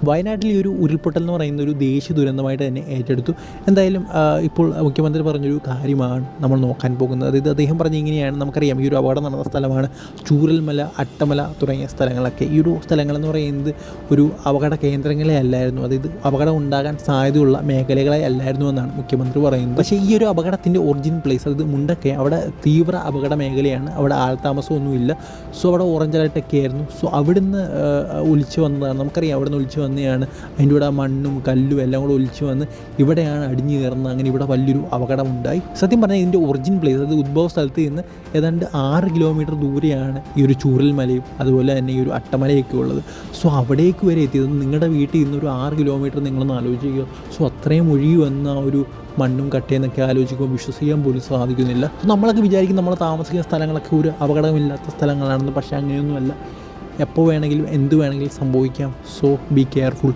വയനാട്ടിൽ ഈ ഒരു ഉരുൾപൊട്ടൽ എന്ന് പറയുന്ന ഒരു ദേശീയ ദുരന്തമായിട്ട് തന്നെ ഏറ്റെടുത്തു. എന്തായാലും ഇപ്പോൾ മുഖ്യമന്ത്രി പറഞ്ഞൊരു കാര്യമാണ് നമ്മൾ നോക്കാൻ പോകുന്നത്. അതായത് അദ്ദേഹം പറഞ്ഞ ഇങ്ങനെയാണ്, നമുക്കറിയാം ഈ ഒരു അപകടം നടന്ന സ്ഥലമാണ് ചൂരൽമല, അട്ടമല തുടങ്ങിയ സ്ഥലങ്ങളൊക്കെ. ഈ ഒരു സ്ഥലങ്ങളെന്ന് പറയുന്നത് ഒരു അപകട കേന്ദ്രങ്ങളെ അല്ലായിരുന്നു, അതായത് അപകടം ഉണ്ടാകാൻ സാധ്യതയുള്ള മേഖലകളെ അല്ലായിരുന്നു എന്നാണ് മുഖ്യമന്ത്രി പറയുന്നത്. പക്ഷേ ഈ ഒരു അപകടത്തിൻ്റെ ഒറിജിൻ പ്ലേസ്, അതായത് മുണ്ടക്കയം, അവിടെ തീവ്ര അപകട മേഖലയാണ്, അവിടെ ആൾതാമസമൊന്നുമില്ല. സോ അവിടെ ഓറഞ്ച് അലർട്ടൊക്കെ ആയിരുന്നു. സോ അവിടുന്ന് ഒലിച്ചു വന്നതാണ്, നമുക്കറിയാം അവിടെ നിന്ന് ഒലിച്ചു വന്നതാണ്. അതിൻ്റെ കൂടെ മണ്ണും കല്ലും എല്ലാം കൂടെ ഒലിച്ചു വന്ന് ഇവിടെയാണ് അടിഞ്ഞു കയറുന്നത്. അങ്ങനെ ഇവിടെ വലിയൊരു അപകടമുണ്ടായി. സത്യം പറഞ്ഞാൽ ഇതിൻ്റെ ഒറിജിൻ പ്ലേസ്, അത് ഉദ്ഭവ സ്ഥലത്ത് നിന്ന് ഏതാണ്ട് 6 കിലോമീറ്റർ ദൂരെയാണ് ഈ ഒരു ചൂരൽമലയും അതുപോലെ തന്നെ ഈ ഒരു അട്ടമലയൊക്കെ ഉള്ളത്. സോ അവിടേക്ക് വരെ എത്തിയത് നിങ്ങളുടെ വീട്ടിൽ നിന്ന് ഒരു 6 കിലോമീറ്റർ നിങ്ങളൊന്ന് ആലോചിക്കുക. സോ അത്രയും ഒഴുകി വന്ന ആ ഒരു മണ്ണും കട്ടയെന്നൊക്കെ ആലോചിക്കുമ്പോൾ വിശ്വസിക്കാൻ പോലും സാധിക്കുന്നില്ല. നമ്മളൊക്കെ വിചാരിക്കും നമ്മൾ താമസിക്കുന്ന സ്ഥലങ്ങളൊക്കെ ഒരു അപകടമില്ലാത്ത സ്ഥലങ്ങളാണെന്ന്. പക്ഷേ അങ്ങനെയൊന്നുമല്ല. എപ്പോൾ വേണമെങ്കിലും എന്ത് വേണമെങ്കിലും സംഭവിക്കാം. So be careful.